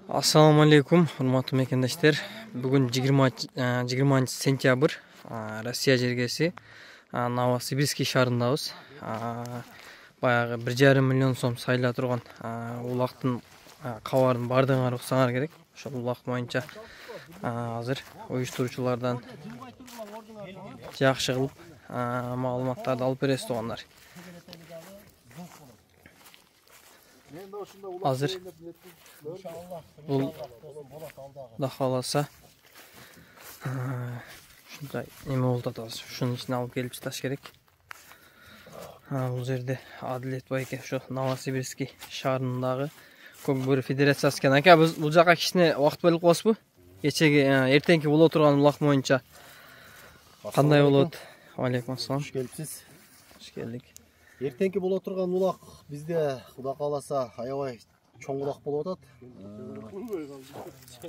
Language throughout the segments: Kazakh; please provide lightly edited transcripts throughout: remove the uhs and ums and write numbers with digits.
Assalamu alaikum, hurmatly mekendештер. Бүгін 20 сентябрь, Россия жергесі, Новосибирский шаарындабыз. Баягы 1,5 миллион сом сайла турган улактын кабарын бардыгыңар уксаңар керек. Ошол улак боюнча азыр уюштуруучулардан жакшы кылып маалыматтарды алып бересиз тугандар. Азыр бул да кааласа ушундай эме болуп атабыз. Ушунун ичине алып келип чыгыш керек. Бул жерде Адилет байке ушу Новосибирский шаарындагы Көк Бөрү федерациясы экен. Ака, бул жака кичине убакыт бөлүп коесузбу? Кечеги эртеңки боло турган улак боюнча кандай болот? Алейкум ассалам. Hoş gelipsiz. Hoş geldik. Эртеңки боло турган улак бизде Кудай кааласа аябай чоң улак болуп атат.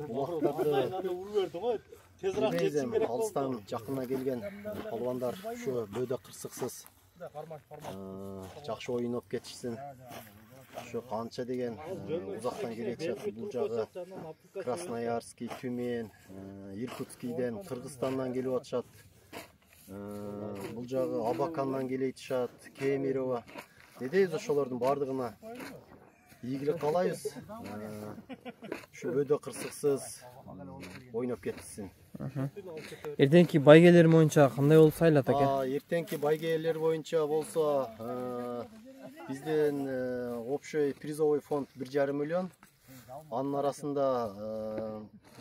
Улактарды алыстан жакына келген палвандар ушу бөөдө кырсыксыз жакшы ойноп кетишсин. Ушу канча деген узактан келетишат. Бул жагы Красноярский, Тюмень, Иркутскийден, Кыргызстандан келип атышат. Бул жагы Абакандан келетишат, Кемерово. Дедейбиз ошолордун бардыгына ийгилик каалайбыз. Ушу бөөдө кырсыксыз ойноп кетишсин. Эртеңки байгелер боюнча кандай болуп сайлат ака? Эртеңки байгелер боюнча болсо бизден общий призовый фонд 1,5 миллион. Анын арасында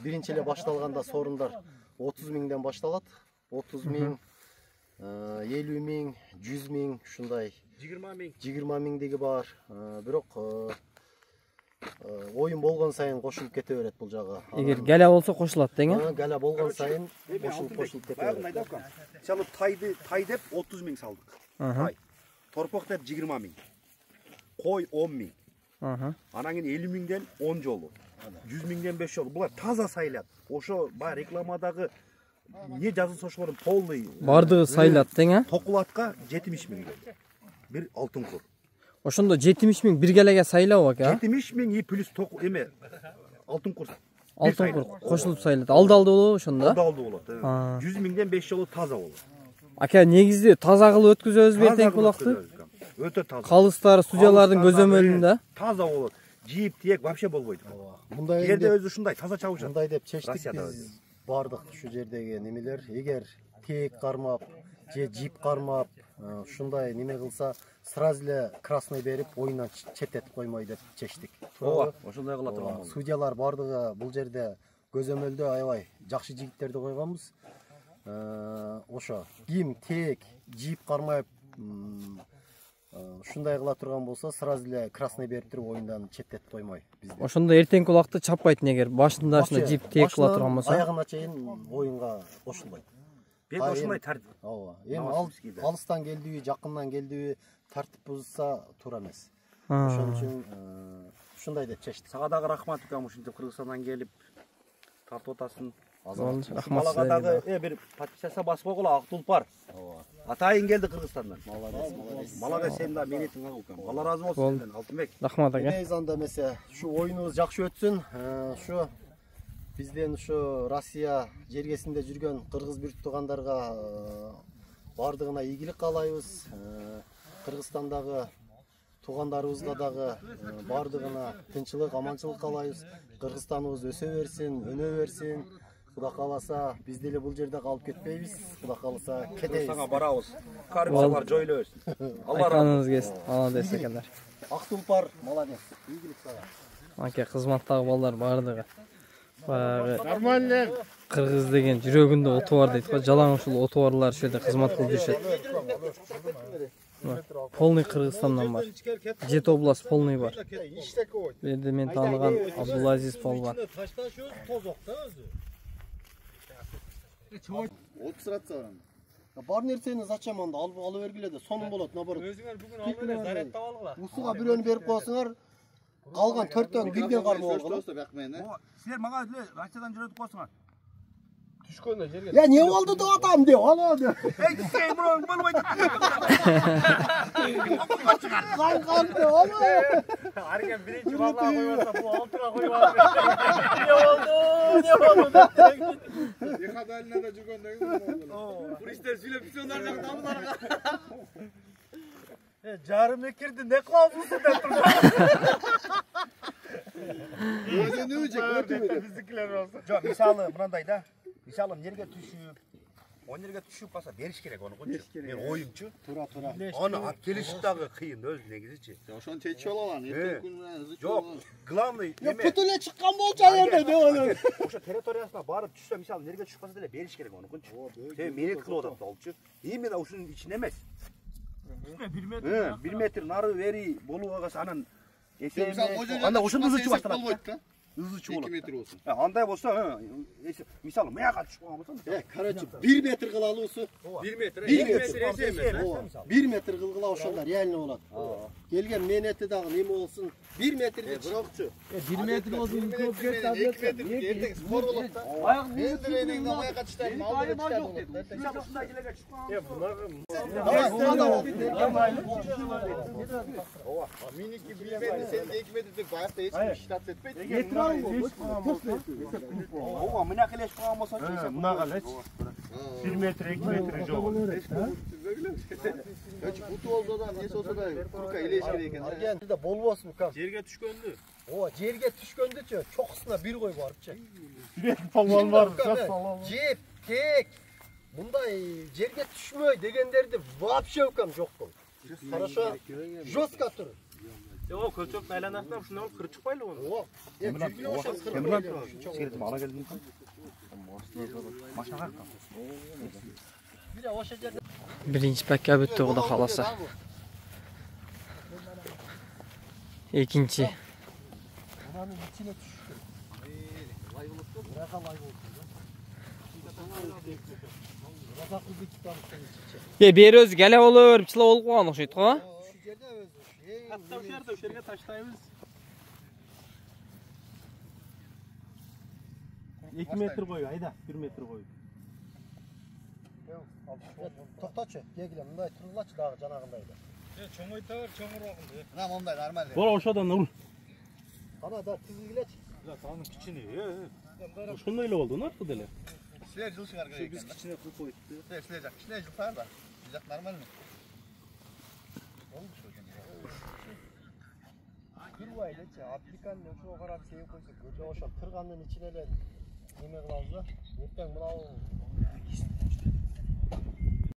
биринчи эле башталганда сорундар 30 миңден башталат. 30 миң, 50 миң, 100 миң, ушундай 20 миңдеги бар. Бирок ойын болгон сайын кошулуп кете берет бул жагы. Эгер галя болсо кошулат дең э? Галя болгон сайын кошулуп кете берет. Мисалы тай деп 30 миң салдык. Тай. Торпок деп 20 миң. Кой 10 миң. Анан кийин 50 миңден 10 жолу. 100 миңден 5 жолу. Булар таза сайлат. Ошо баягы рекламадагы не жазылса ошолордун полный бардыгы сайлат дең э? Токулатка 70 миң. Бир алтын кур. Ошондо 70 миң бир галеге сайлабы ака? 70 миң и плюс эме алтын кур. Алтын кур кошулуп сайлат. Алды болобу ошондо? Алды болот. 100 миңден 5 жолу таза болот. Ака, негизде таза кылып өткүзөбүз эртеңки улакты. Өтө таза. Калыстар, судьялардын көзөмөлүндө таза болот. Жийип тиек вообще болбойт. Мындай жерде өзү ушундай таза чабышат. Мындай деп чечтик биз бардык ушу жердеги немелер. Эгер тиек кармап же жип кармап ушундай неме кылса, сразу эле красный берип, оюндан четтетип коймой деп чечтик. Ооба, ошондой кыла турган болду. Судьялар бардыгы бул жерде көзөмөлдө аябай жакшы жигиттерди койгонбуз. Ошо ким тиек жип кармап ушундай кыла турган болсо, сразу эле красный берип туруп оюндан четтетип коймой бизде. Ошондо эртеңки улакты чаппайт эгер башында жип тиек кыла турган болсо. Аягына чейин оюнга кошулбайт. Бек ошондой тартип. Ооба. Эми алыстан келдиби, жакындан келдиби тартип бузса туура эмес. Ошон үчүн ушундай деп чечтик. Сага дагы рахмат укам, ушинтип Кыргызстандан келип тартып атасың. Рахмат Балага дагы бир подписаться басып койгула, ак тулпар. Ооба. Атайын келди Кыргызстандан. Молодец. Молодец, сен да менетиң ак укам. Алла разы болсун сенден, Алтынбек. Рахмат ака. Эмес анда эмесе, ушу оюнубуз жакшы өтсүн. Ушу бизден ушу Россия жергесинде жүргөн кыргыз бүрт туугандарга бардыгына ийгилик каалайбыз. Кыргызстандагы туугандарыбызга дагы бардыгына тынччылык, аманчылык каалайбыз. Кыргызстаныбыз өсө берсин, өнө берсин. Кудай кааласа, биз деле бул жерде калып кетпейбиз. Кудай кааласа, кетебиз. Сага барабыз. Коррупциялар жоюла берсин. Айтканыңыз келсин. Молодец экендер. Ак тулпар, молодец. Ийгилик сага. Ака, кызматтагы балдар бардыгы. Нормально. Кыргыз деген жүрөгүндө оту бар дейт го. Жалаң ушул оту барлар ушул жерде кызмат кылып жүрүшөт. Полный Кыргызстандан бар. 7 область полный бар. Бу жерде мен тааныган Абдулазиз Полбан. Бар нерсени зачем анда алып бергиле да сонун болот, наоборот. Өзүңөр бүгүн алып бере зарядтап алгыла. Усуга бирөөнү берип коесуңар, калган 4төн бирден кармап алгыла. Силер мага эле Россиядан жүрөтүп койсуңар. Düşkönde жерге. Ya ne oldu da adam diyor. Hala diyor. Sen bunu bulmayın. Kan kan diyor. Hala. Argen birinci vallahi koyarsa bu altıra koyar. Ne oldu? Ne oldu? Ne kadarına da cügöndeki mi oldu? Turistler söylep biz onlardan damlarga. Jarım ekirdi ne kılavuzsun ben turda. Öyle ne olacak? Öyle Bizimkiler olsun. Жоқ, мысалы мынандай да. Мысалы жерге түшіп, он жерге түшіп қалса беріш керек оны қойшы. Мен ойымчы. Tura tura. Оны алып келішіп дағы қиын өзі негізі. Ошон течи алалан. Эртең күнү ызы Жоқ, главный Ya неме. pütüle çıkan bolca yerde ne olur. Ошо территориясына барып түшсө, мысалы жерге түшүп қалса деле беріш керек оны қойшы. Себебі менет қылып атат олчу. Именно ушунун ичинде эмес. 1 метр нары бери болуп калса анан анда ошондо ызы башталат. болбойт да. Ызы 2 болот. метр болсун. Андай болсо, мисалы мыяка түшүп калган болсо, Короче 1 metr kılalısı. 1 метр. 1 2 metr. метр эсемес. 1 metr kılgıla oşanlar yani olan. Gelgen meneti dağı neme olsun. 1 metrlik. Бирокчу. 1 метр olsun. 2 метр эртең спор болот да. Мен диренеңден маяка түштүм. Алдыга түштүм. мисалы ушундай жерлерге түшүп калган Миники 1 метр, сен 2 метрдик баякта эч ким штат этпейт. ооба мына келешип калган болсо Мынага элечи. 1 метр 2 метр жок. Качы буту болсо да, несі болсо да, курка илеш керек экен. Argen de bol olsun kam. Жерге түшкөндү. O jerge düşkönde çö çokısına bir koy varıp çek. Palvan var. Cep, tek. Bunday jerge düşmöy degenlerdi вообще ukam yok bu. Хорошо. Жестко turur. Yok kölçöktün aylanasına şuna olup kırıp çıkmaylı onu. O. Ya jirgin oşan темірмен сигаретimi ала келдим машинаға Bir de oşa jerde. Birinchi pakka bitti Xudo xolasa. Ikkinchi. Ananın içine düştü. Lay oluptu. Bırak lay oluptu. Razak kızı kitabından içecek. Ya beri o'zi gala olur, bichla olib qolgan o'xshaydi-ku. Şu yerde özü. Hatta o'sha yerga tashlaymiz. 2 metr qo'y, ayda 1 metr qo'y. To'xtachi, kelgila, bunday turlachi dağı janagındaydı. Cho'ng'aytar, cho'ng'irog'im. Мына мондай нормально. Bola o'shadan ur. Ana da tizgilechi. Sani kichini. Shunday эле болду, narxi деле. Силер жыл чыгарга керек. Биз кичине кылып койдук. Силер жак кичине жыл бар да. Биз жак нормально. Kırvaylechi, aplikanla şu qarab sevip koysa, göte oşa tırganın içine de neme kılabız da. Erten mınav